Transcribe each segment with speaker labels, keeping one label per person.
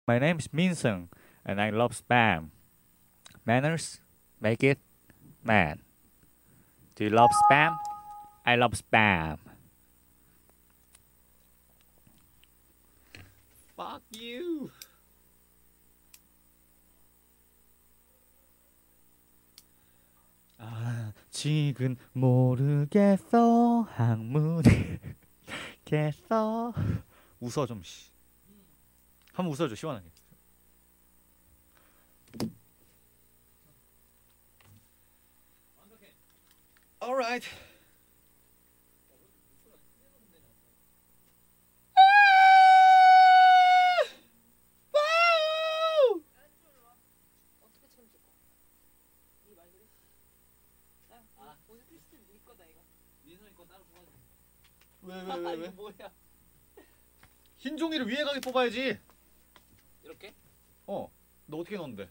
Speaker 1: My name is Minseung, and I love spam. Manners make it man. Do you love spam? I love spam. Fuck you. 아직은 모르겠어 항문이 겠어. 웃어 좀 씨. 한번 웃어줘 시원하게. Alright. 왜?
Speaker 2: 뭐야?
Speaker 1: 흰 종이를 위에 가게 뽑아야지.
Speaker 2: 이렇게?
Speaker 1: 너 어떻게 넣었는데?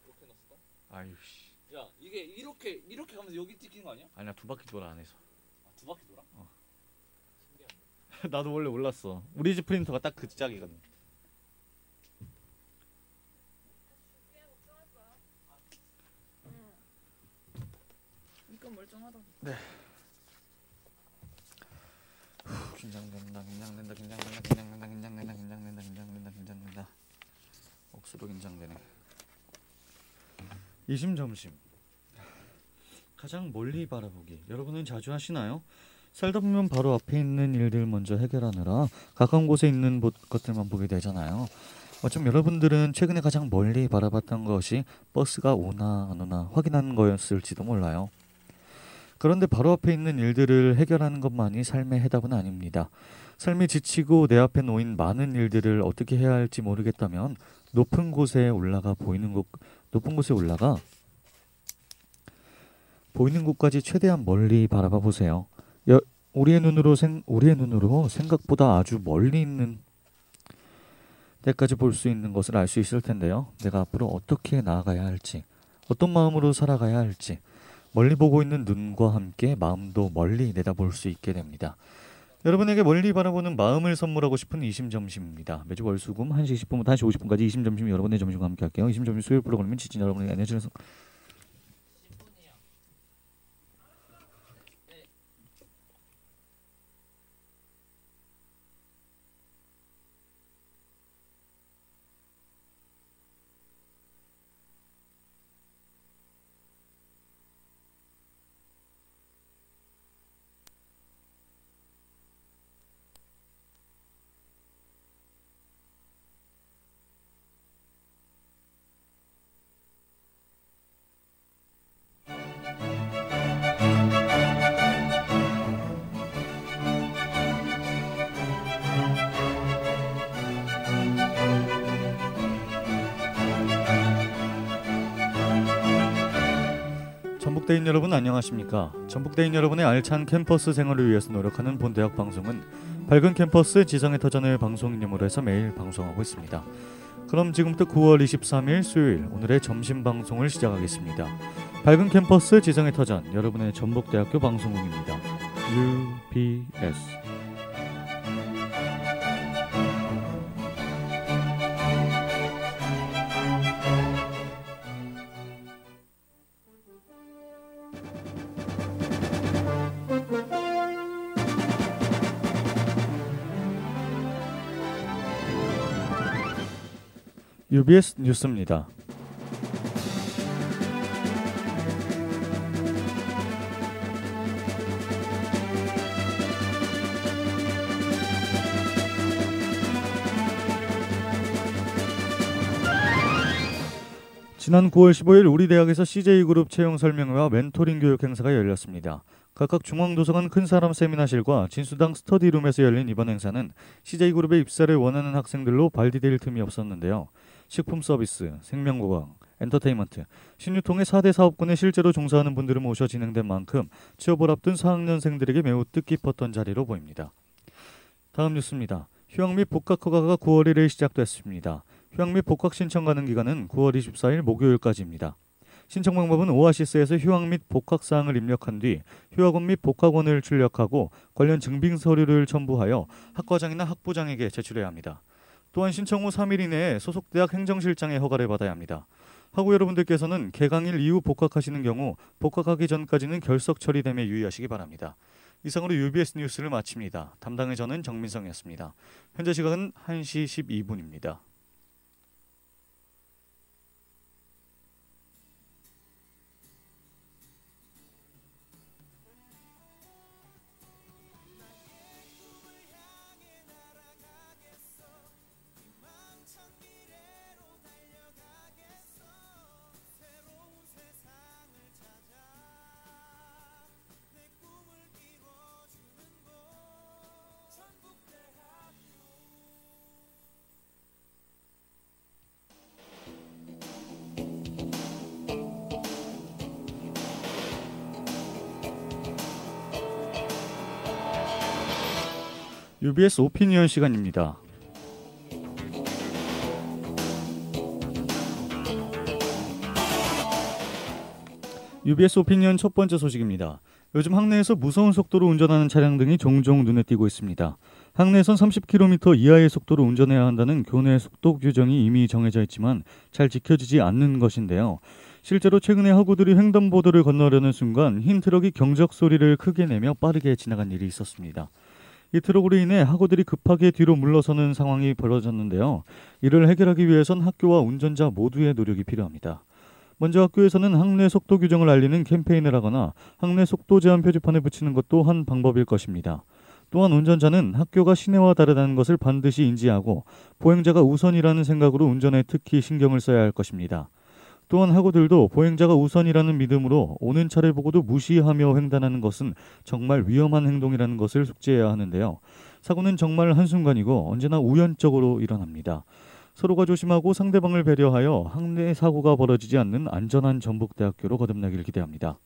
Speaker 2: 이렇게 넣었어?
Speaker 1: 아유 씨.
Speaker 2: 야, 이게 이렇게 가면서 여기 찍힌 거 아니야?
Speaker 1: 아니야 두 바퀴 돌아 안에서.
Speaker 2: 아, 두 바퀴 돌아? 신기하네.
Speaker 1: 나도 원래 몰랐어. 우리 집 프린터가 딱 그 짝이거든.
Speaker 3: 이건 멀쩡하다.
Speaker 1: 네. 긴장된다. 억수로 긴장되네. 이심점심. 가장 멀리 바라보기. 여러분은 자주 하시나요? 살다 보면 바로 앞에 있는 일들 먼저 해결하느라 가까운 곳에 있는 것들만 보게 되잖아요. 어쩜 여러분들은 최근에 가장 멀리 바라봤던 것이 버스가 오나 안 오나 확인하는 거였을지도 몰라요. 그런데 바로 앞에 있는 일들을 해결하는 것만이 삶의 해답은 아닙니다. 삶이 지치고 내 앞에 놓인 많은 일들을 어떻게 해야 할지 모르겠다면 높은 곳에 올라가 보이는 곳까지 최대한 멀리 바라봐 보세요. 우리의 눈으로 생각보다 아주 멀리 있는 때까지 볼 수 있는 것을 알 수 있을 텐데요. 내가 앞으로 어떻게 나아가야 할지, 어떤 마음으로 살아가야 할지, 멀리 보고 있는 눈과 함께 마음도 멀리 내다볼 수 있게 됩니다. 여러분에게 멀리 바라보는 마음을 선물하고 싶은 이심점심입니다. 매주 월수금 1시 10분부터 1시 50분까지 이심점심 여러분의 점심과 함께 할게요. 이심점심 수요일 프로그램은 지친 여러분에게 안내해주는
Speaker 2: 10분이요. 네.
Speaker 1: 전북대인 여러분 안녕하십니까? 전북대인 여러분의 알찬 캠퍼스 생활을 위해서 노력하는 본대학 방송은 밝은 캠퍼스 지성의 터전을 방송 이념으로 해서 매일 방송하고 있습니다. 그럼 지금부터 9월 23일 수요일 오늘의 점심 방송을 시작하겠습니다. 밝은 캠퍼스 지성의 터전 여러분의 전북대학교 방송국입니다. UBS UBS 뉴스입니다. 지난 9월 15일 우리 대학에서 CJ그룹 채용 설명회와 멘토링 교육 행사가 열렸습니다. 각각 중앙도서관 큰사람 세미나실과 진수당 스터디룸에서 열린 이번 행사는 CJ그룹에 입사를 원하는 학생들로 발디딜 틈이 없었는데요. 식품 서비스, 생명보강, 엔터테인먼트, 신유통의 4대 사업군에 실제로 종사하는 분들을 모셔 진행된 만큼 취업을 앞둔 4학년생들에게 매우 뜻깊었던 자리로 보입니다. 다음 뉴스입니다. 휴학 및 복학 허가가 9월 1일 시작됐습니다. 휴학 및 복학 신청 가능 기간은 9월 24일 목요일까지입니다. 신청 방법은 오아시스에서 휴학 및 복학사항을 입력한 뒤 휴학원 및 복학원을 출력하고 관련 증빙 서류를 첨부하여 학과장이나 학부장에게 제출해야 합니다. 또한 신청 후 3일 이내에 소속 대학 행정실장의 허가를 받아야 합니다. 학우 여러분들께서는 개강일 이후 복학하시는 경우 복학하기 전까지는 결석 처리됨에 유의하시기 바랍니다. 이상으로 UBS 뉴스를 마칩니다. 담당의 저는 정민성이었습니다. 현재 시각은 1시 12분입니다. UBS 오피니언 시간입니다. UBS 오피니언 첫 번째 소식입니다. 요즘 학내에서 무서운 속도로 운전하는 차량 등이 종종 눈에 띄고 있습니다. 학내에선 30km 이하의 속도로 운전해야 한다는 교내 속도 규정이 이미 정해져 있지만 잘 지켜지지 않는 것인데요. 실제로 최근에 학우들이 횡단보도를 건너려는 순간 흰 트럭이 경적 소리를 크게 내며 빠르게 지나간 일이 있었습니다. 이 트럭으로 인해 학우들이 급하게 뒤로 물러서는 상황이 벌어졌는데요. 이를 해결하기 위해선 학교와 운전자 모두의 노력이 필요합니다. 먼저 학교에서는 학내 속도 규정을 알리는 캠페인을 하거나 학내 속도 제한 표지판을 붙이는 것도 한 방법일 것입니다. 또한 운전자는 학교가 시내와 다르다는 것을 반드시 인지하고 보행자가 우선이라는 생각으로 운전에 특히 신경을 써야 할 것입니다. 또한 학우들도 보행자가 우선이라는 믿음으로 오는 차를 보고도 무시하며 횡단하는 것은 정말 위험한 행동이라는 것을 숙지해야 하는데요. 사고는 정말 한순간이고 언제나 우연적으로 일어납니다. 서로가 조심하고 상대방을 배려하여 학내 사고가 벌어지지 않는 안전한 전북대학교로 거듭나길 기대합니다.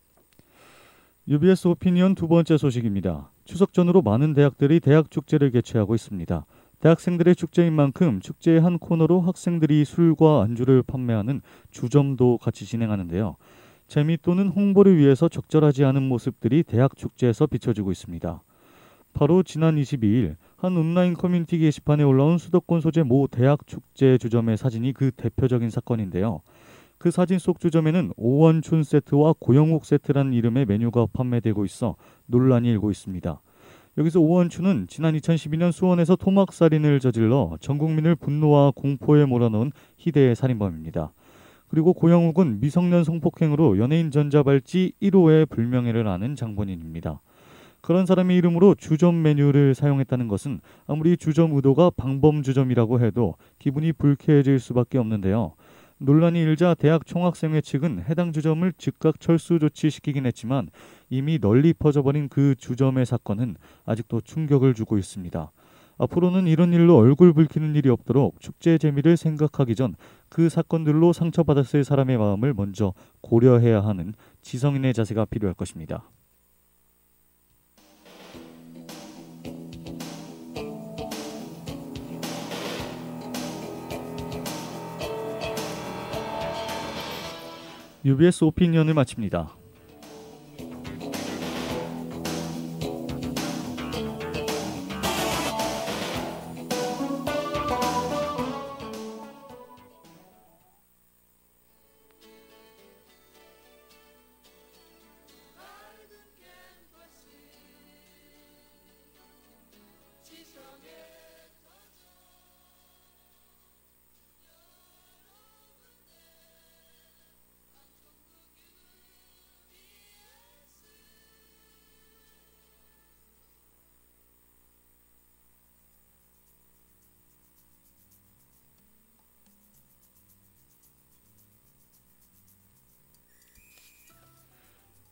Speaker 1: UBS 오피니언 두 번째 소식입니다. 추석 전후로 많은 대학들이 대학 축제를 개최하고 있습니다. 대학생들의 축제인 만큼 축제의 한 코너로 학생들이 술과 안주를 판매하는 주점도 같이 진행하는데요. 재미 또는 홍보를 위해서 적절하지 않은 모습들이 대학 축제에서 비춰지고 있습니다. 바로 지난 22일 한 온라인 커뮤니티 게시판에 올라온 수도권 소재 모 대학 축제 주점의 사진이 그 대표적인 사건인데요. 그 사진 속 주점에는 오원춘 세트와 고영욱 세트라는 이름의 메뉴가 판매되고 있어 논란이 일고 있습니다. 여기서 오원춘은 지난 2012년 수원에서 토막살인을 저질러 전 국민을 분노와 공포에 몰아넣은 희대의 살인범입니다. 그리고 고영욱은 미성년 성폭행으로 연예인 전자발찌 1호의 불명예를 아는 장본인입니다. 그런 사람의 이름으로 주점 메뉴를 사용했다는 것은 아무리 주점 의도가 방범주점이라고 해도 기분이 불쾌해질 수밖에 없는데요. 논란이 일자 대학 총학생회 측은 해당 주점을 즉각 철수 조치시키긴 했지만 이미 널리 퍼져버린 그 주점의 사건은 아직도 충격을 주고 있습니다. 앞으로는 이런 일로 얼굴 붉히는 일이 없도록 축제의 재미를 생각하기 전 그 사건들로 상처받았을 사람의 마음을 먼저 고려해야 하는 지성인의 자세가 필요할 것입니다. UBS 오피니언을 마칩니다.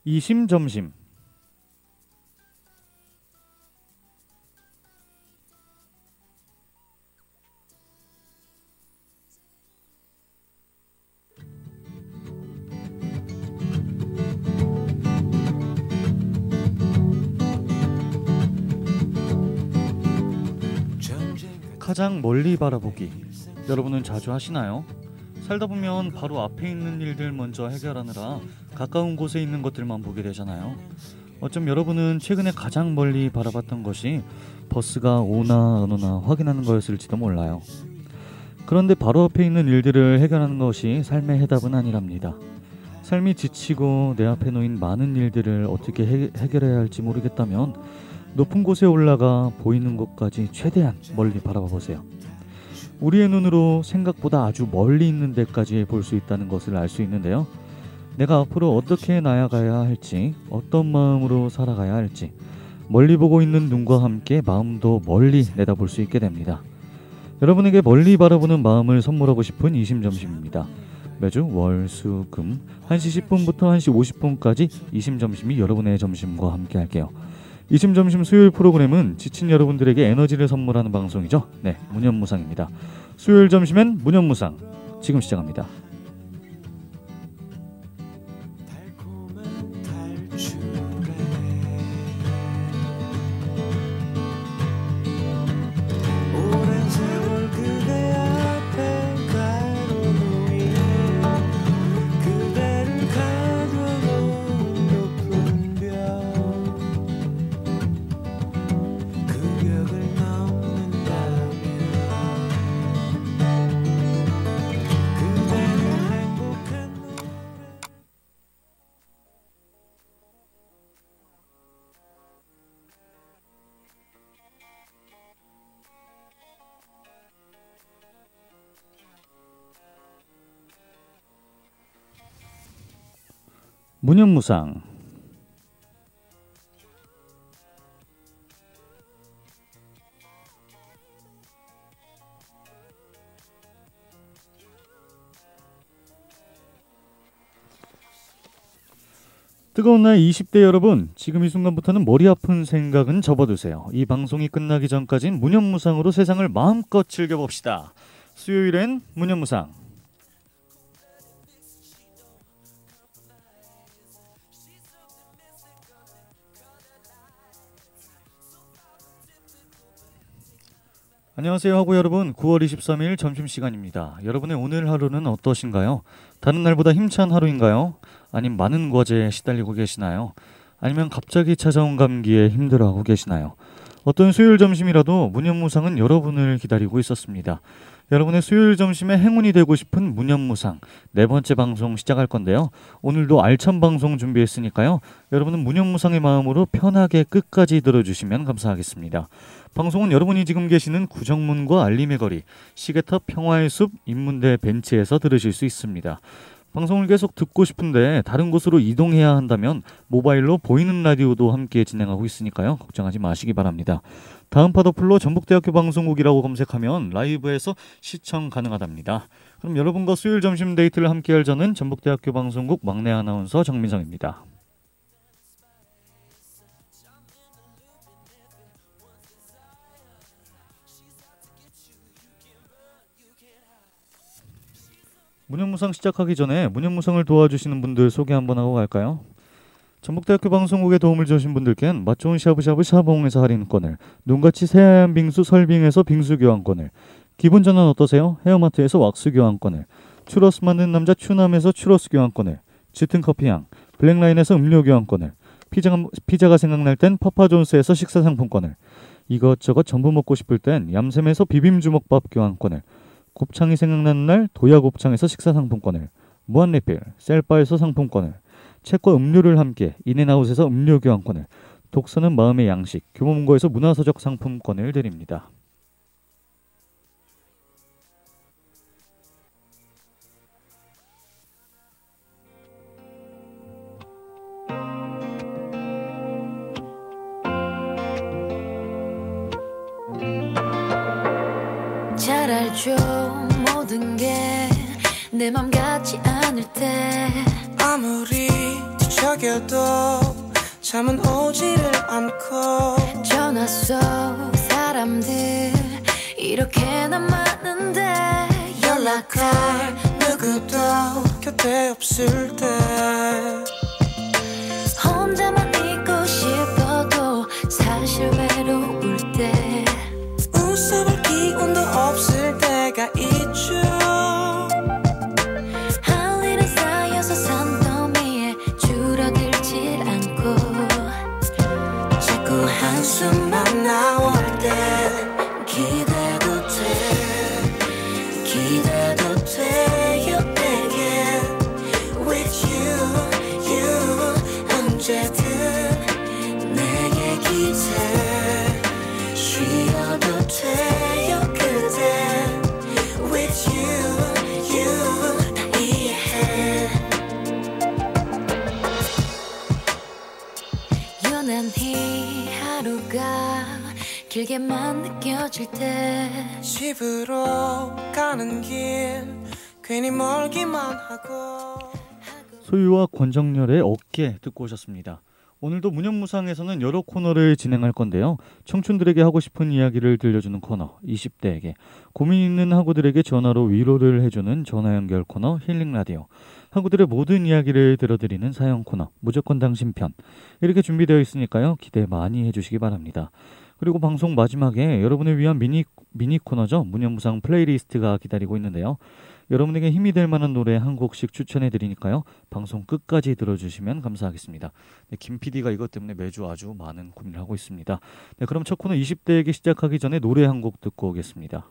Speaker 1: 이심점심. 가장 멀리 바라보기. 여러분은 자주 하시나요? 살다 보면 바로 앞에 있는 일들 먼저 해결하느라 가까운 곳에 있는 것들만 보게 되잖아요. 어쩜 여러분은 최근에 가장 멀리 바라봤던 것이 버스가 오나 안 오나 확인하는 거였을지도 몰라요. 그런데 바로 앞에 있는 일들을 해결하는 것이 삶의 해답은 아니랍니다. 삶이 지치고 내 앞에 놓인 많은 일들을 어떻게 해결해야 할지 모르겠다면 높은 곳에 올라가 보이는 곳까지 최대한 멀리 바라봐 보세요. 우리의 눈으로 생각보다 아주 멀리 있는 데까지 볼 수 있다는 것을 알 수 있는데요. 내가 앞으로 어떻게 나아가야 할지, 어떤 마음으로 살아가야 할지, 멀리 보고 있는 눈과 함께 마음도 멀리 내다볼 수 있게 됩니다. 여러분에게 멀리 바라보는 마음을 선물하고 싶은 이심점심입니다. 매주 월, 수, 금 1시 10분부터 1시 50분까지 이심점심이 여러분의 점심과 함께 할게요. 이심점심 수요일 프로그램은 지친 여러분들에게 에너지를 선물하는 방송이죠. 네, 무념무상입니다. 수요일 점심엔 무념무상 지금 시작합니다. 무념무상. 뜨거운 나이 20대 여러분, 지금 이 순간부터는 머리 아픈 생각은 접어두세요. 이 방송이 끝나기 전까진 무념무상으로 세상을 마음껏 즐겨봅시다. 수요일엔 무념무상. 안녕하세요 하고 여러분, 9월 23일 점심시간입니다. 여러분의 오늘 하루는 어떠신가요? 다른 날보다 힘찬 하루인가요? 아님 많은 과제에 시달리고 계시나요? 아니면 갑자기 찾아온 감기에 힘들어하고 계시나요? 어떤 수요일 점심이라도 무념무상은 여러분을 기다리고 있었습니다. 여러분의 수요일 점심에 행운이 되고 싶은 무념무상 4번째 방송 시작할 건데요. 오늘도 알찬 방송 준비했으니까요. 여러분은 무념무상의 마음으로 편하게 끝까지 들어주시면 감사하겠습니다. 방송은 여러분이 지금 계시는 구정문과 알림의 거리, 시계탑 평화의 숲, 인문대 벤치에서 들으실 수 있습니다. 방송을 계속 듣고 싶은데 다른 곳으로 이동해야 한다면 모바일로 보이는 라디오도 함께 진행하고 있으니까요. 걱정하지 마시기 바랍니다. 다음 파도풀로 전북대학교 방송국이라고 검색하면 라이브에서 시청 가능하답니다. 그럼 여러분과 수요일 점심 데이트를 함께할 저는 전북대학교 방송국 막내 아나운서 정민성입니다. 무념무상 시작하기 전에 무념무상을 도와주시는 분들 소개 한번 하고 갈까요? 전북대학교 방송국에 도움을 주신 분들께는 맛좋은 샤브샤브 샤봉에서 할인권을, 눈같이 새하얀 빙수 설빙에서 빙수 교환권을, 기분 전환 어떠세요? 헤어마트에서 왁스 교환권을, 추러스 만든 남자 추남에서 추러스 교환권을, 짙은 커피향 블랙라인에서 음료 교환권을, 피자가 생각날 땐 파파존스에서 식사 상품권을, 이것저것 전부 먹고 싶을 땐 얌샘에서 비빔주먹밥 교환권을, 곱창이 생각나는 날 도야곱창에서 식사 상품권을, 무한리필 셀바에서 상품권을, 책과 음료를 함께 인앤아웃에서 음료 교환권을, 독서는 마음의 양식 교보문고에서 문화서적 상품권을 드립니다.
Speaker 4: 잘 알죠. 모든 게 내 맘 같지 않을 때
Speaker 5: 아무리 뒤척여도 잠은 오지를 않고
Speaker 4: 전화 속 사람들 이렇게나 많은데
Speaker 5: 연락할 누구도 곁에 없을 때
Speaker 4: 혼자만 있고 싶어도 사실 외로울 때
Speaker 5: 웃어볼 기운도 없을 때가 있죠. 곁에요 그대 With you 다 이해해
Speaker 4: 유난히 하루가 길게만 느껴질 때
Speaker 5: 집으로 가는 길 괜히 멀기만 하고
Speaker 1: 소유와 권정열의 어깨 듣고 오셨습니다. 오늘도 무념무상에서는 여러 코너를 진행할 건데요. 청춘들에게 하고 싶은 이야기를 들려주는 코너 20대에게, 고민 있는 학우들에게 전화로 위로를 해주는 전화 연결 코너 힐링 라디오, 학우들의 모든 이야기를 들어드리는 사연 코너 무조건 당신 편, 이렇게 준비되어 있으니까요. 기대 많이 해주시기 바랍니다. 그리고 방송 마지막에 여러분을 위한 미니 코너죠. 무념무상 플레이리스트가 기다리고 있는데요. 여러분에게 힘이 될 만한 노래 한 곡씩 추천해 드리니까요. 방송 끝까지 들어주시면 감사하겠습니다. 네, 김 PD가 이것 때문에 매주 아주 많은 고민을 하고 있습니다. 네, 그럼 첫 코너 20대에게 시작하기 전에 노래 한 곡 듣고 오겠습니다.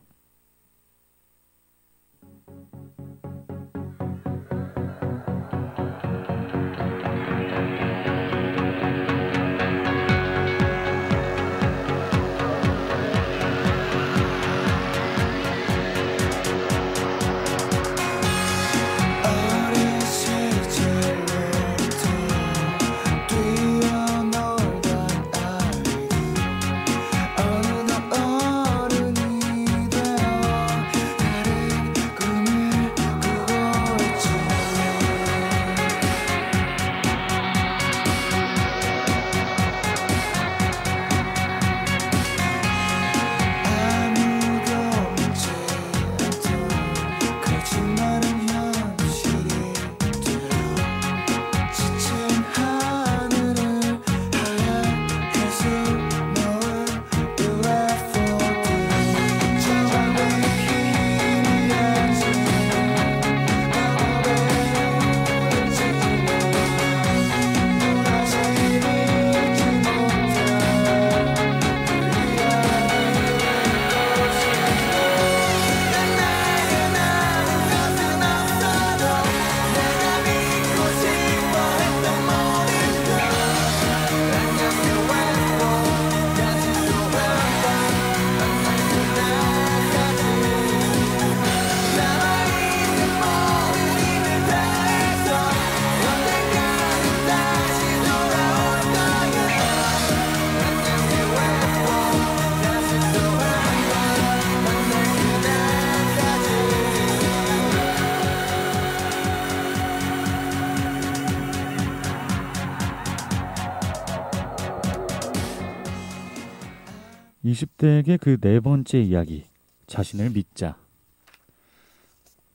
Speaker 1: 이십 대에게 그 네 번째 이야기, 자신을 믿자.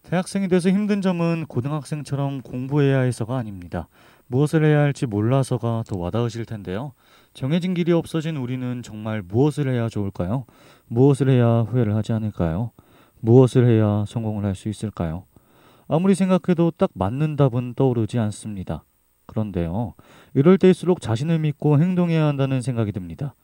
Speaker 1: 대학생이 돼서 힘든 점은 고등학생처럼 공부해야 해서가 아닙니다. 무엇을 해야 할지 몰라서가 더 와닿으실 텐데요. 정해진 길이 없어진 우리는 정말 무엇을 해야 좋을까요? 무엇을 해야 후회를 하지 않을까요? 무엇을 해야 성공을 할 수 있을까요? 아무리 생각해도 딱 맞는 답은 떠오르지 않습니다. 그런데요, 이럴 때일수록 자신을 믿고 행동해야 한다는 생각이 듭니다.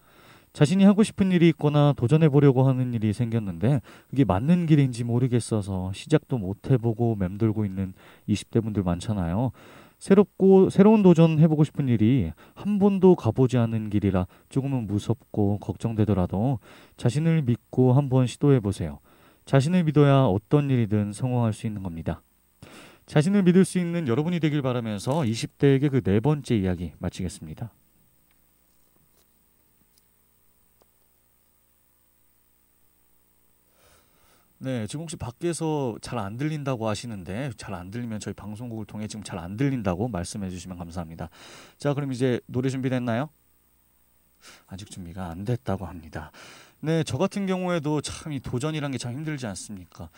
Speaker 1: 자신이 하고 싶은 일이 있거나 도전해보려고 하는 일이 생겼는데 그게 맞는 길인지 모르겠어서 시작도 못해보고 맴돌고 있는 20대 분들 많잖아요. 새로운 도전 해보고 싶은 일이 한 번도 가보지 않은 길이라 조금은 무섭고 걱정되더라도 자신을 믿고 한번 시도해보세요. 자신을 믿어야 어떤 일이든 성공할 수 있는 겁니다. 자신을 믿을 수 있는 여러분이 되길 바라면서 20대에게 그 네 번째 이야기 마치겠습니다. 네, 지금 혹시 밖에서 잘 안 들린다고 하시는데 잘 안 들리면 저희 방송국을 통해 지금 잘 안 들린다고 말씀해 주시면 감사합니다. 자, 그럼 이제 노래 준비됐나요? 아직 준비가 안 됐다고 합니다. 네, 저 같은 경우에도 참 이 도전이란 게 참 힘들지 않습니까?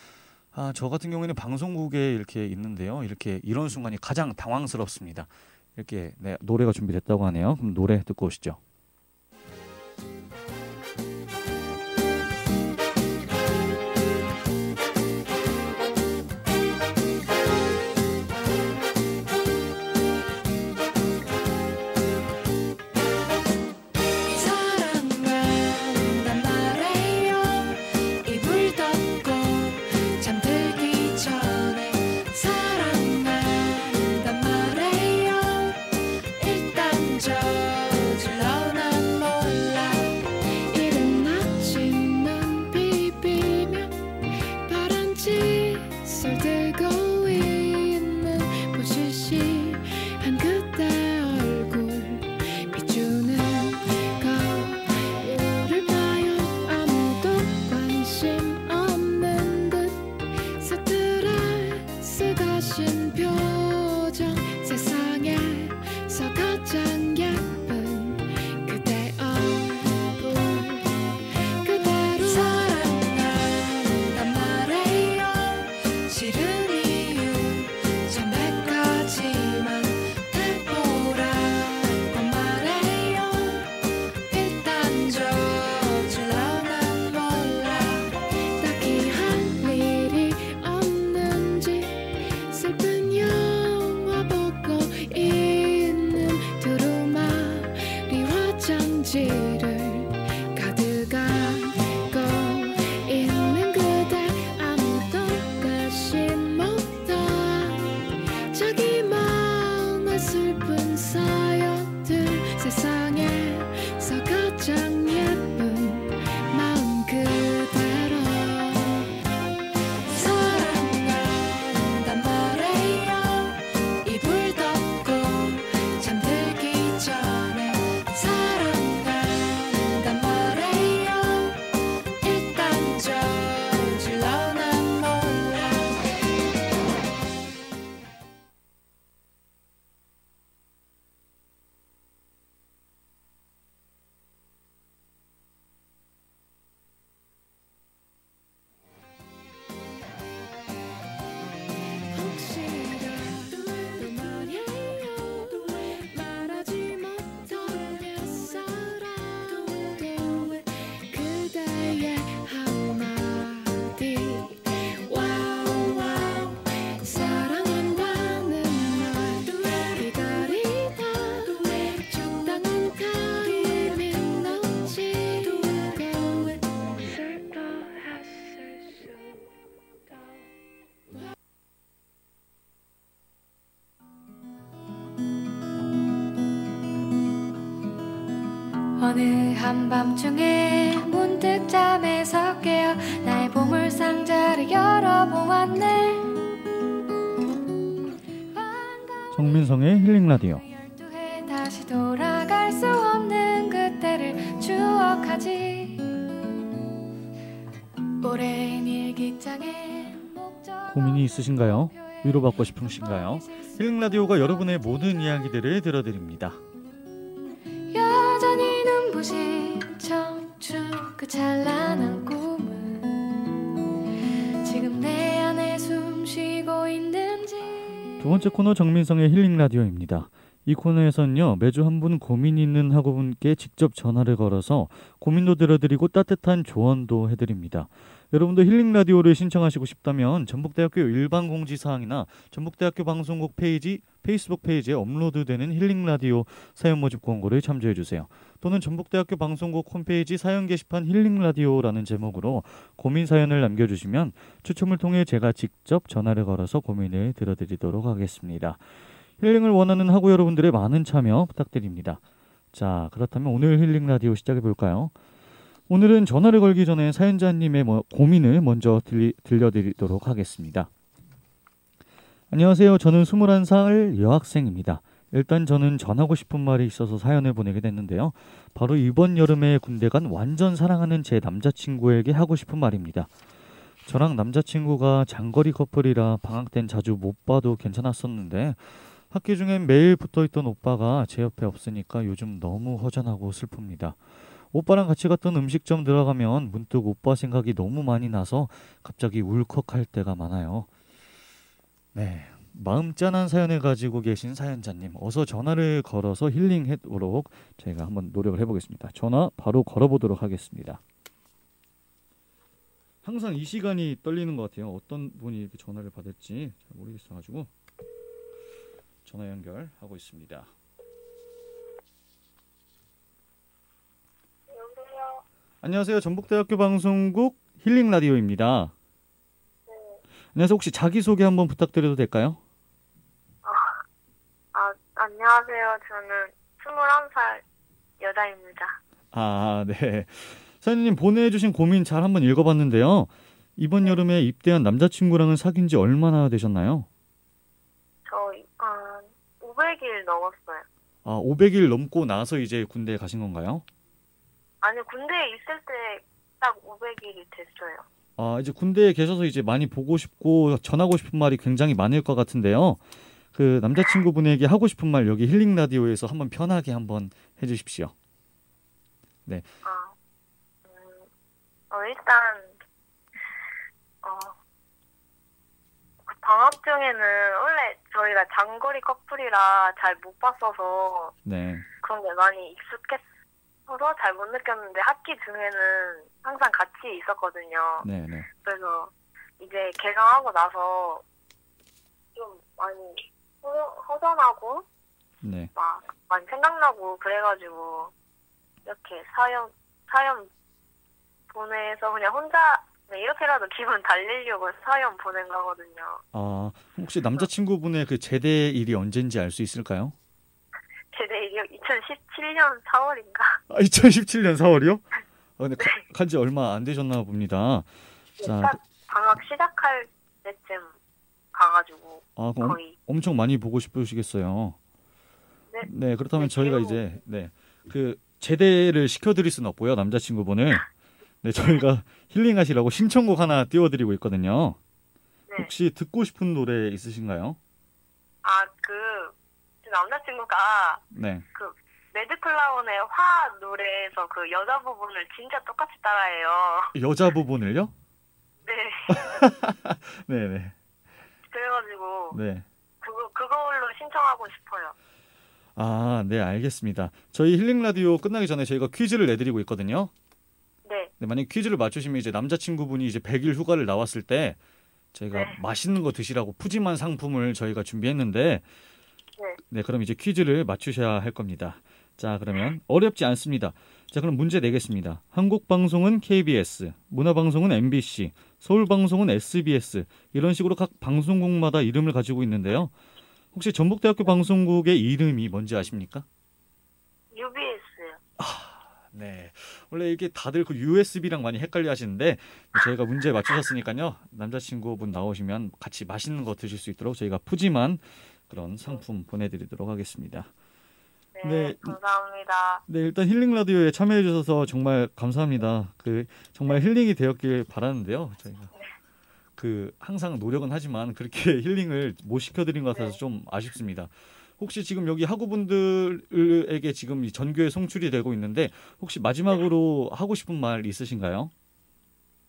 Speaker 1: 저 같은 경우에는 방송국에 이렇게 있는데요. 이런 순간이 가장 당황스럽습니다. 이렇게 네, 노래가 준비됐다고 하네요. 그럼 노래 듣고 오시죠.
Speaker 4: 사랑한단 말해요. 일단 저질러 어느 한밤중에 문득 잠에서 깨어 나의 보물상자를 열어보았네.
Speaker 1: 정민성의 힐링 라디오.
Speaker 4: 12해 다시 돌아갈 수 없는 그때를 추억하지. 오랜 일기장에
Speaker 1: 고민이 있으신가요? 위로받고 싶으신가요? 힐링 라디오가 여러분의 모든 이야기들을 들어드립니다.
Speaker 4: 여전히 눈부신 청춘 그 찬란한 꿈은 지금 내 안에 숨쉬고 있는지.
Speaker 1: 두 번째 코너 정민성의 힐링 라디오입니다. 이 코너에서는요, 매주 한 분 고민이 있는 학우분께 직접 전화를 걸어서 고민도 들어드리고 따뜻한 조언도 해드립니다. 여러분도 힐링 라디오를 신청하시고 싶다면 전북대학교 일반 공지사항이나 전북대학교 방송국 페이지, 페이스북 페이지에 업로드되는 힐링 라디오 사연 모집 공고를 참조해주세요. 또는 전북대학교 방송국 홈페이지 사연 게시판 힐링 라디오라는 제목으로 고민 사연을 남겨주시면 추첨을 통해 제가 직접 전화를 걸어서 고민을 들어드리도록 하겠습니다. 힐링을 원하는 학우 여러분들의 많은 참여 부탁드립니다. 자, 그렇다면 오늘 힐링 라디오 시작해 볼까요? 오늘은 전화를 걸기 전에 사연자님의 고민을 먼저 들려드리도록 하겠습니다. 안녕하세요. 저는 21살 여학생입니다. 일단 저는 전하고 싶은 말이 있어서 사연을 보내게 됐는데요. 바로 이번 여름에 군대 간 완전 사랑하는 제 남자친구에게 하고 싶은 말입니다. 저랑 남자친구가 장거리 커플이라 방학 땐 자주 못 봐도 괜찮았었는데 학기 중엔 매일 붙어있던 오빠가 제 옆에 없으니까 요즘 너무 허전하고 슬픕니다. 오빠랑 같이 갔던 음식점 들어가면 문득 오빠 생각이 너무 많이 나서 갑자기 울컥할 때가 많아요. 네, 마음 짠한 사연을 가지고 계신 사연자님, 어서 전화를 걸어서 힐링해도록 저희가 한번 노력을 해보겠습니다. 전화 바로 걸어보도록 하겠습니다. 항상 이 시간이 떨리는 것 같아요. 어떤 분이 이렇게 전화를 받을지 잘 모르겠어가지고 전화 연결하고 있습니다.
Speaker 3: 여보세요.
Speaker 1: 안녕하세요. 전북대학교 방송국 힐링 라디오입니다.
Speaker 3: 네.
Speaker 1: 안녕하세요. 혹시 자기소개 한번 부탁드려도 될까요?
Speaker 3: 안녕하세요. 저는 21살 여자입니다.
Speaker 1: 아, 네. 사장님 보내주신 고민 잘 한번 읽어봤는데요. 이번 여름에 입대한 남자친구랑은 사귄 지 얼마나 되셨나요?
Speaker 3: 저 500일 넘었어요.
Speaker 1: 아, 500일 넘고 나서 이제 군대에 가신 건가요?
Speaker 3: 아니, 군대에 있을 때 딱 500일이 됐어요.
Speaker 1: 아, 이제 군대에 계셔서 이제 많이 보고 싶고 전하고 싶은 말이 굉장히 많을 것 같은데요. 그 남자친구분에게 하고 싶은 말 여기 힐링 라디오에서 한번 편하게 한번 해주십시오. 네.
Speaker 3: 일단 그 방학 중에는 원래 저희가 장거리 커플이라 잘 못 봤어서
Speaker 1: 네.
Speaker 3: 그런 게 많이 익숙해서 잘 못 느꼈는데 학기 중에는 항상 같이 있었거든요.
Speaker 1: 네네.
Speaker 3: 그래서 이제 개강하고 나서 좀 많이 허전하고
Speaker 1: 네.
Speaker 3: 막 많이 생각나고 그래가지고 이렇게 사연 보내서 그냥 혼자 이렇게라도 기분 달래려고 사연 보낸 거거든요.
Speaker 1: 아, 혹시 남자친구분의 그 제대일이 언젠지 알 수 있을까요?
Speaker 3: 제대일이요? 2017년 4월인가?
Speaker 1: 아, 2017년 4월이요? 근데
Speaker 3: 네.
Speaker 1: 간지 얼마 안 되셨나 봅니다. 자,
Speaker 3: 딱 방학 시작할 때쯤 가가지고
Speaker 1: 아, 그럼
Speaker 3: 거의.
Speaker 1: 엄청 많이 보고 싶으시겠어요.
Speaker 3: 네.
Speaker 1: 네, 그렇다면
Speaker 3: 네,
Speaker 1: 저희가
Speaker 3: 그리고-
Speaker 1: 이제 그 제대를 시켜드릴 수는 없고요, 남자친구분을. 네, 저희가 힐링하시라고 신청곡 하나 띄워드리고 있거든요.
Speaker 3: 네.
Speaker 1: 혹시 듣고 싶은 노래 있으신가요?
Speaker 3: 제 남자친구가
Speaker 1: 네.
Speaker 3: 매드클라운의 화 노래에서 그 여자 부분을 진짜 똑같이 따라해요.
Speaker 1: 여자 부분을요?
Speaker 3: 네.
Speaker 1: 네네.
Speaker 3: 그래가지고
Speaker 1: 네.
Speaker 3: 그걸로 신청하고 싶어요.
Speaker 1: 아, 네, 알겠습니다. 저희 힐링 라디오 끝나기 전에 저희가 퀴즈를 내드리고 있거든요.
Speaker 3: 네.
Speaker 1: 네, 만약 퀴즈를 맞추시면 이제 남자친구분이 이제 100일 휴가를 나왔을 때 저희가
Speaker 3: 네.
Speaker 1: 맛있는 거 드시라고 푸짐한 상품을 저희가 준비했는데
Speaker 3: 네.
Speaker 1: 네, 그럼 이제 퀴즈를 맞추셔야 할 겁니다. 자, 그러면 어렵지 않습니다. 자, 그럼 문제 내겠습니다. 한국 방송은 KBS, 문화 방송은 MBC, 서울 방송은 SBS 이런 식으로 각 방송국마다 이름을 가지고 있는데요. 혹시 전북대학교 방송국의 이름이 뭔지 아십니까?
Speaker 3: UBS요.
Speaker 1: 네. 원래 이게 다들 그 USB랑 많이 헷갈려 하시는데 저희가 문제 맞추셨으니까요. 남자친구분 나오시면 같이 맛있는 거 드실 수 있도록 저희가 푸짐한 그런 상품 보내드리도록 하겠습니다.
Speaker 3: 네,
Speaker 1: 네.
Speaker 3: 감사합니다.
Speaker 1: 네, 일단 힐링 라디오에 참여해 주셔서 정말 감사합니다. 정말 힐링이 되었길 바라는데요. 저희가 항상 노력은 하지만 그렇게 힐링을 못 시켜드린 것 같아서 좀 아쉽습니다. 혹시 지금 여기 학우분들에게 지금 이 전교에 송출이 되고 있는데 혹시 마지막으로 하고 싶은 말 있으신가요?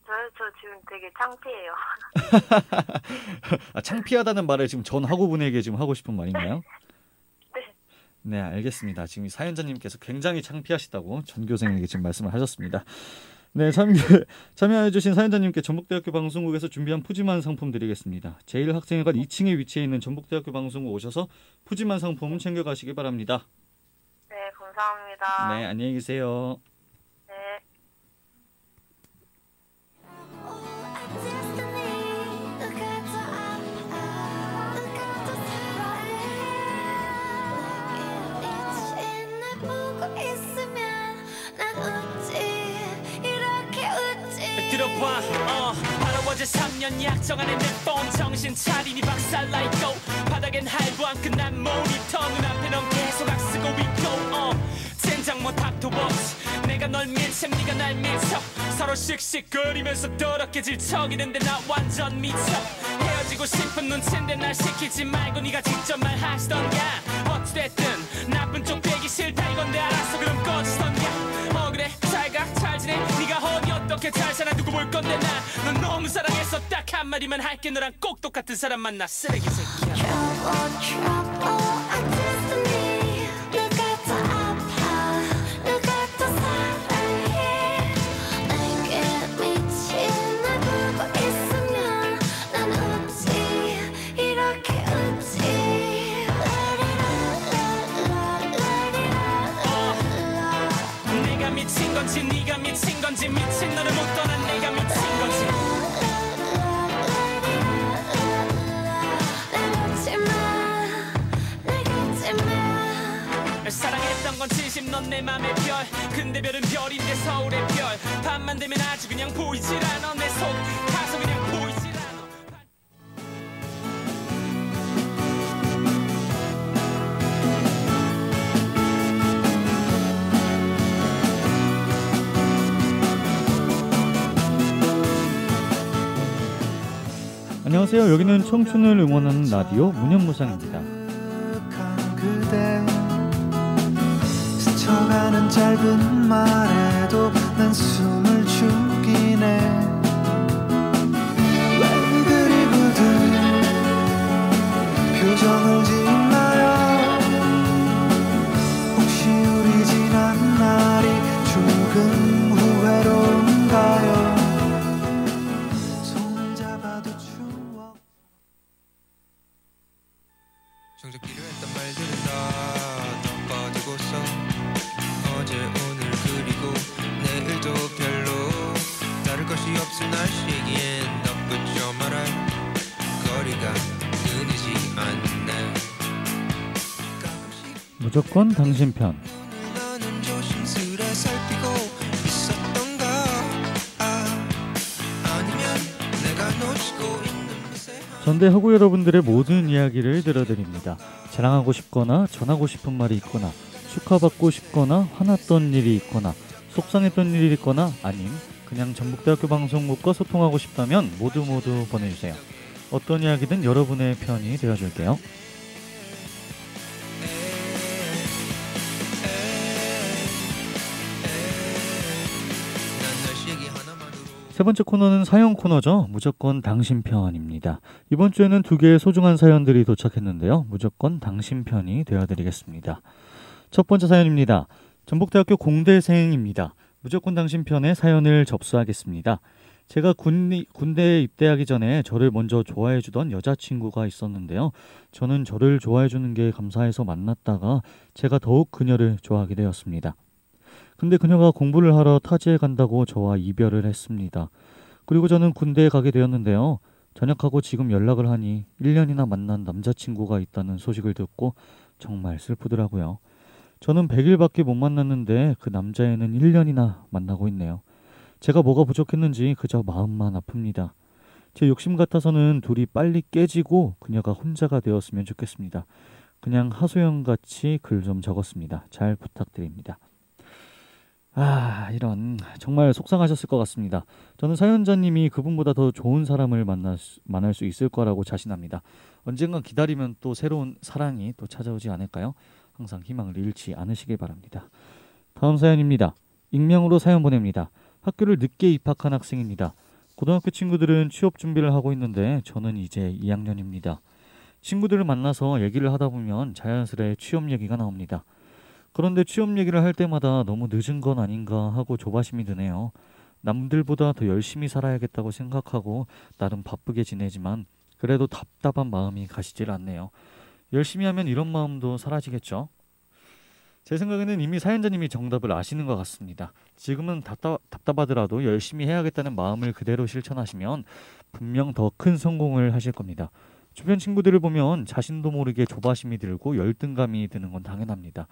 Speaker 3: 저 지금 되게 창피해요.
Speaker 1: 창피하다는 말을 지금 전 학우분에게 지금 하고 싶은 말인가요?
Speaker 3: 네.
Speaker 1: 네, 알겠습니다. 지금 사연자님께서 굉장히 창피하시다고 전교생에게 지금 말씀을 하셨습니다. 네, 참여해주신 사연자님께 전북대학교 방송국에서 준비한 푸짐한 상품 드리겠습니다. 제1학생회관 2층에 위치해 있는 전북대학교 방송국 오셔서 푸짐한 상품 챙겨가시기 바랍니다.
Speaker 3: 네, 감사합니다.
Speaker 1: 네, 안녕히 계세요.
Speaker 3: 네.
Speaker 6: 들어봐 바로 어제 3년 약정안에 내 폰 정신 차리니 박살나있고 바닥엔 할부안 끝난 모니터 눈앞에 넌 계속 악쓰고 있고 젠장 뭐 닥터워치 내가 널 밀참 네가 날 밀쳐 서로 씩씩거리면서 더럽게 질척이는데 나 완전 미쳐 헤어지고 싶은 눈치인데 날 시키지 말고 네가 직접 말하시던가 어찌됐든 나쁜 쪽 되기 싫다 이건데 알았어 그럼 꺼지던가 그래 잘가 잘 지내 네가 어디 어떻게 잘 사나 두고 볼 건데 난 넌 너무 사랑해서 딱 한마디만 할게 너랑 꼭 똑같은 사람 만나 쓰레기 새끼야 내가 미친 건지 네가 미친 건지 미친 너를 못 떠난 내가 미친 건지 사랑했던 건 진심 넌 내 맘의 별 근데 별은 별인데 서울의 별 밤만 되면 아주 그냥 보이질 않아 내 속 가서 그냥 보이질 않아
Speaker 1: 안녕하세요. 여기는 청춘을 응원하는 라디오 문현무상입니다.
Speaker 5: 그대 스쳐가는 짧은 말에도 난 숨을 죽이네 왜 그리 굳은 표정을 짓나요 혹시 우리 지난 날이 조금 후회로운가요 손을 잡아도 추억 정작 필요했던 말들은 다 꺼지고서 어제 오늘 그리고 내일도 별로 다를 것이 없을 날씨기엔 나쁘죠 말할 거리가 끊이지 않네
Speaker 1: 무조건 당신 편.
Speaker 5: 너는 조심스레 살피고 있었던가 아니면 내가 놓치고 있는 미세한
Speaker 1: 전대 허구 여러분들의 모든 이야기를 들어드립니다. 자랑하고 싶거나 전하고 싶은 말이 있거나 축하받고 싶거나 화났던 일이 있거나 속상했던 일이 있거나 아님 그냥 전북대학교 방송국과 소통하고 싶다면 모두 보내주세요. 어떤 이야기든 여러분의 편이 되어줄게요. 세 번째 코너는 사연 코너죠. 무조건 당신 편입니다. 이번 주에는 2개의 소중한 사연들이 도착했는데요. 무조건 당신 편이 되어드리겠습니다. 첫 번째 사연입니다. 전북대학교 공대생입니다. 무조건 당신 편의 사연을 접수하겠습니다. 제가 군대에 입대하기 전에 저를 먼저 좋아해주던 여자친구가 있었는데요. 저는 저를 좋아해주는 게 감사해서 만났다가 제가 더욱 그녀를 좋아하게 되었습니다. 근데 그녀가 공부를 하러 타지에 간다고 저와 이별을 했습니다. 그리고 저는 군대에 가게 되었는데요. 전역하고 지금 연락을 하니 1년이나 만난 남자친구가 있다는 소식을 듣고 정말 슬프더라고요. 저는 100일밖에 못 만났는데 그 남자애는 1년이나 만나고 있네요. 제가 뭐가 부족했는지 그저 마음만 아픕니다. 제 욕심 같아서는 둘이 빨리 깨지고 그녀가 혼자가 되었으면 좋겠습니다. 그냥 하소연같이 글 좀 적었습니다. 잘 부탁드립니다. 이런 정말 속상하셨을 것 같습니다. 저는 사연자님이 그분보다 더 좋은 사람을 만날 수 있을 거라고 자신합니다. 언젠간 기다리면 또 새로운 사랑이 또 찾아오지 않을까요? 항상 희망을 잃지 않으시길 바랍니다. 다음 사연입니다. 익명으로 사연 보냅니다. 학교를 늦게 입학한 학생입니다. 고등학교 친구들은 취업 준비를 하고 있는데 저는 이제 2학년입니다. 친구들을 만나서 얘기를 하다 보면 자연스레 취업 얘기가 나옵니다. 그런데 취업 얘기를 할 때마다 너무 늦은 건 아닌가 하고 조바심이 드네요. 남들보다 더 열심히 살아야겠다고 생각하고 나름 바쁘게 지내지만 그래도 답답한 마음이 가시질 않네요. 열심히 하면 이런 마음도 사라지겠죠? 제 생각에는 이미 사연자님이 정답을 아시는 것 같습니다. 지금은 답답하더라도 열심히 해야겠다는 마음을 그대로 실천하시면 분명 더 큰 성공을 하실 겁니다. 주변 친구들을 보면 자신도 모르게 조바심이 들고 열등감이 드는 건 당연합니다.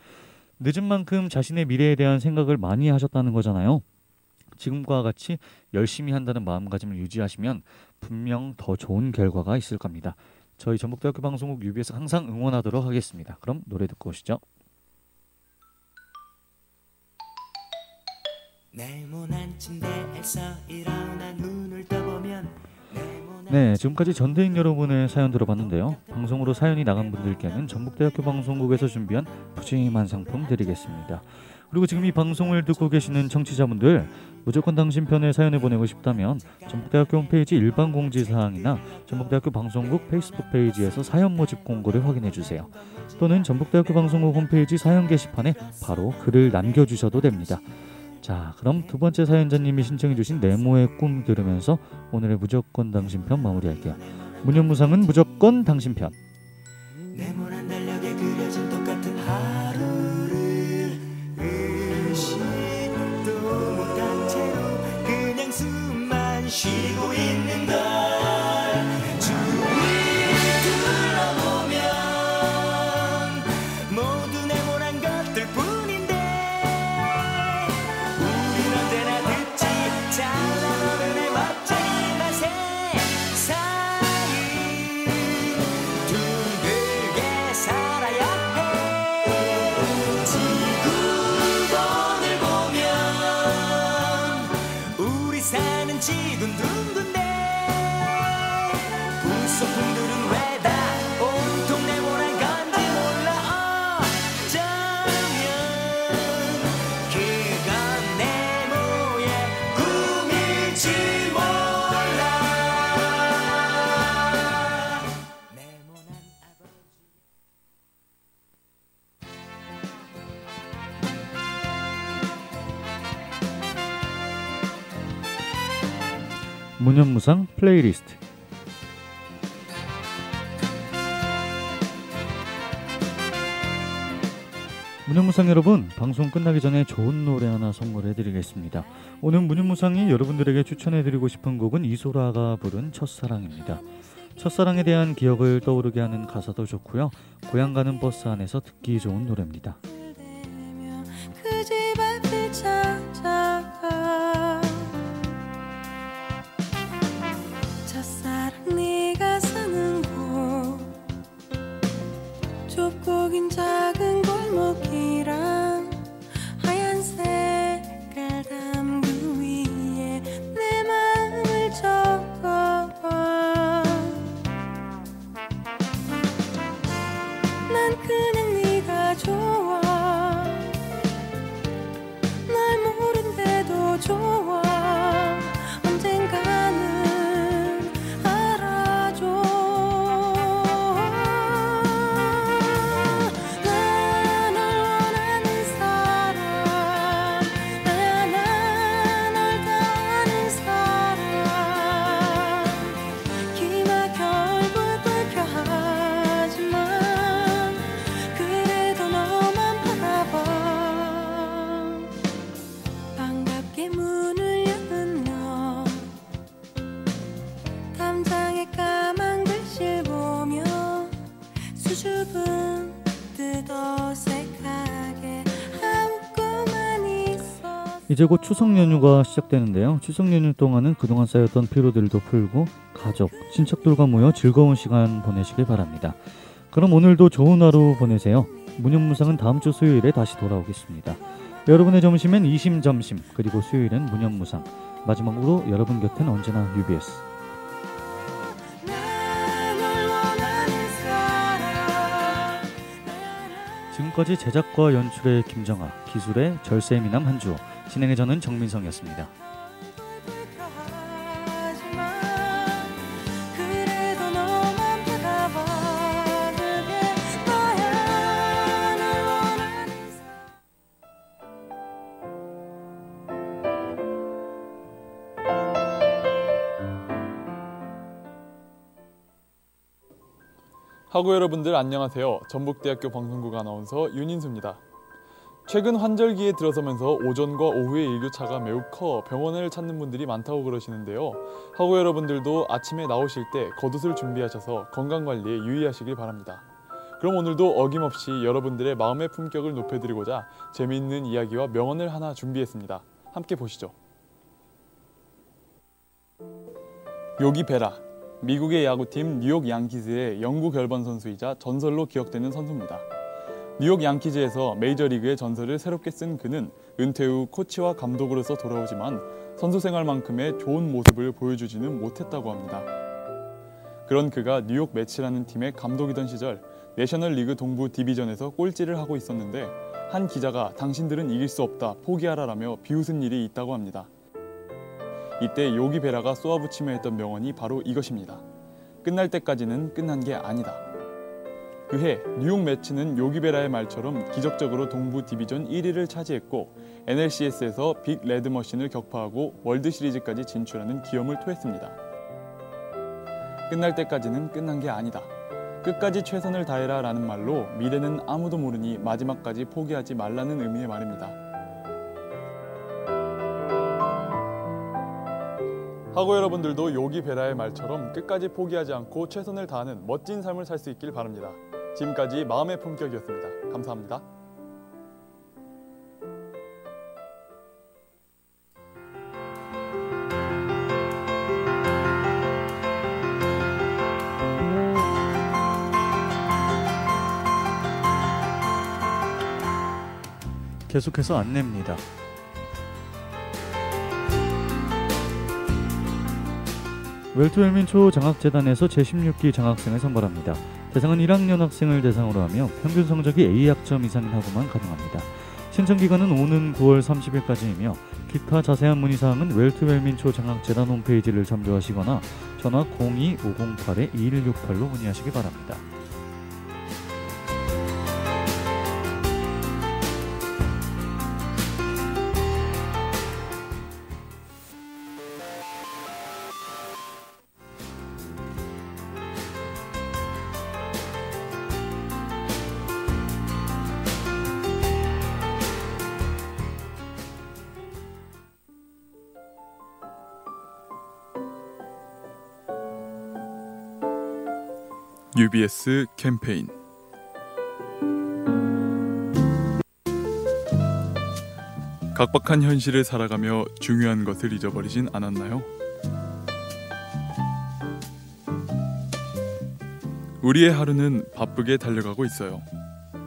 Speaker 1: 늦은 만큼 자신의 미래에 대한 생각을 많이 하셨다는 거잖아요. 지금과 같이 열심히 한다는 마음가짐을 유지하시면 분명 더 좋은 결과가 있을 겁니다. 저희 전북대학교 방송국 UBS 항상 응원하도록 하겠습니다. 그럼 노래 듣고 오시죠.
Speaker 5: 네모난 침대에서 일어나 눈을 떠보면
Speaker 1: 네, 지금까지 전대인 여러분의 사연 들어봤는데요. 방송으로 사연이 나간 분들께는 전북대학교 방송국에서 준비한 푸짐한 상품 드리겠습니다. 그리고 지금 이 방송을 듣고 계시는 청취자분들 무조건 당신 편에 사연을 보내고 싶다면 전북대학교 홈페이지 일반 공지사항이나 전북대학교 방송국 페이스북 페이지에서 사연 모집 공고를 확인해주세요. 또는 전북대학교 방송국 홈페이지 사연 게시판에 바로 글을 남겨주셔도 됩니다. 자, 그럼 두 번째 사연자님이 신청해주신 네모의 꿈 들으면서 오늘의 무조건 당신편 마무리할게요. 무념무상은 무조건 당신편.
Speaker 5: 네모난 달력에 그려진 똑같은 하루를 의식도 못한 채로 그냥 숨만 쉬고 있는 걸 주위를 둘러보면 모두 네모난 것들 뿐인데 우린 언제나 듣지 잘난 어른의 멋쟁이 맛에 사이 둥글게 살아야 해 지구본을 보면 우리 사는 지구는 둥근데 불소풍들은 왜 다 온통 네모난 건지 몰라 어쩌면 그건 네모의 꿈일지 몰라 네모난 아버지
Speaker 1: 무념무상 플레이리스트. 무념무상 여러분, 방송 끝나기 전에 좋은 노래 하나 선물해드리겠습니다. 오늘 무념무상이 여러분들에게 추천해드리고 싶은 곡은 이소라가 부른 첫사랑입니다. 첫사랑에 대한 기억을 떠오르게 하는 가사도 좋고요. 고향 가는 버스 안에서 듣기 좋은 노래입니다.
Speaker 4: 그 집 앞을 찾아가 첫사랑 네가 사는 곳 좁고 긴 작은 골목이랑 하얀 색깔 담그 위에 내 마음을 적어봐 난 그냥 네가 좋아
Speaker 1: 이제 곧 추석 연휴가 시작되는데요. 추석 연휴 동안은 그동안 쌓였던 피로들도 풀고 가족, 친척들과 모여 즐거운 시간 보내시길 바랍니다. 그럼 오늘도 좋은 하루 보내세요. 무념무상은 다음 주 수요일에 다시 돌아오겠습니다. 여러분의 점심엔 이심점심, 그리고 수요일엔 무념무상. 마지막으로 여러분 곁엔 언제나 UBS. 지금까지 제작과 연출의 김정아, 기술의 절세미남 한주호, 진행의 저는 정민성이었습니다.
Speaker 7: 하고 여러분들 안녕하세요. 전북대학교 방송국 아나운서 윤인수입니다. 최근 환절기에 들어서면서 오전과 오후의 일교차가 매우 커 병원을 찾는 분들이 많다고 그러시는데요. 하고 여러분들도 아침에 나오실 때 겉옷을 준비하셔서 건강관리에 유의하시길 바랍니다. 그럼 오늘도 어김없이 여러분들의 마음의 품격을 높여드리고자 재미있는 이야기와 명언을 하나 준비했습니다. 함께 보시죠. 요기 베라, 미국의 야구팀 뉴욕 양키즈의 영구 결번 선수이자 전설로 기억되는 선수입니다. 뉴욕 양키즈에서 메이저리그의 전설을 새롭게 쓴 그는 은퇴 후 코치와 감독으로서 돌아오지만 선수 생활만큼의 좋은 모습을 보여주지는 못했다고 합니다. 그런 그가 뉴욕 매츠라는 팀의 감독이던 시절 내셔널리그 동부 디비전에서 꼴찌를 하고 있었는데 한 기자가 당신들은 이길 수 없다, 포기하라라며 비웃은 일이 있다고 합니다. 이때 요기 베라가 쏘아붙이며 했던 명언이 바로 이것입니다. 끝날 때까지는 끝난 게 아니다. 그해 뉴욕 매츠는 요기 베라의 말처럼 기적적으로 동부 디비전 1위를 차지했고 NLCS에서 빅 레드머신을 격파하고 월드시리즈까지 진출하는 기염을 토했습니다. 끝날 때까지는 끝난 게 아니다. 끝까지 최선을 다해라 라는 말로 미래는 아무도 모르니 마지막까지 포기하지 말라는 의미의 말입니다. 하고 여러분들도 요기 베라의 말처럼 끝까지 포기하지 않고 최선을 다하는 멋진 삶을 살 수 있길 바랍니다. 지금까지 마음의 품격이었습니다. 감사합니다.
Speaker 1: 계속해서 안내입니다. 웰투웰민초 장학재단에서 제16기 장학생을 선발합니다. 대상은 1학년 학생을 대상으로 하며 평균 성적이 A학점 이상인 학우만 가능합니다. 신청 기간은 오는 9월 30일까지이며 기타 자세한 문의사항은 웰투웰민초 장학재단 홈페이지를 참조하시거나 전화 02-508-2168로 문의하시기 바랍니다.
Speaker 7: UBS 캠페인 각박한 현실을 살아가며 중요한 것을 잊어버리진 않았나요? 우리의 하루는 바쁘게 달려가고 있어요.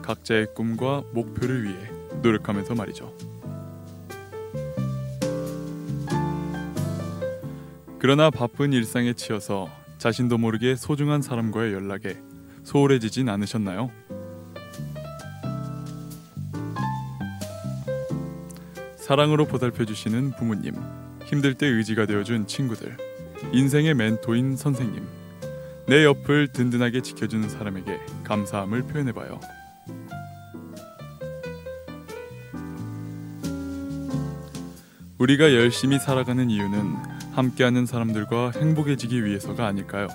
Speaker 7: 각자의 꿈과 목표를 위해 노력하면서 말이죠. 그러나 바쁜 일상에 치여서 자신도 모르게 소중한 사람과의 연락에 소홀해지진 않으셨나요? 사랑으로 보살펴주시는 부모님, 힘들 때 의지가 되어준 친구들, 인생의 멘토인 선생님, 내 옆을 든든하게 지켜주는 사람에게 감사함을 표현해봐요. 우리가 열심히 살아가는 이유는 함께하는 사람들과 행복해지기 위해서가 아닐까요?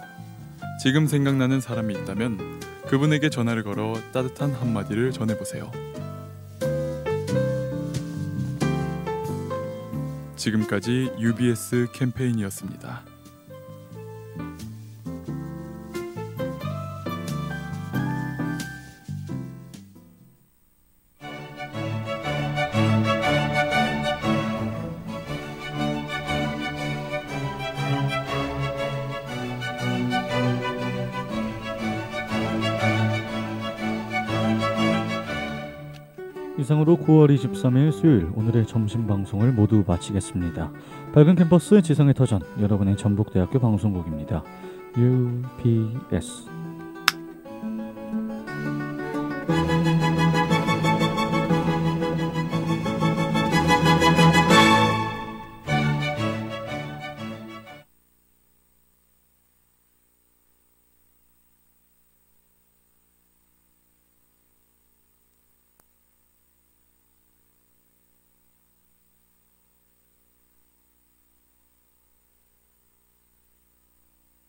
Speaker 7: 지금 생각나는 사람이 있다면 그분에게 전화를 걸어 따뜻한 한마디를 전해보세요. 지금까지 UBS 캠페인이었습니다.
Speaker 1: 이상으로 9월 23일 수요일 오늘의 점심 방송을 모두 마치겠습니다. 밝은 캠퍼스 지성의 터전, 여러분의 전북대학교 방송국입니다. UPS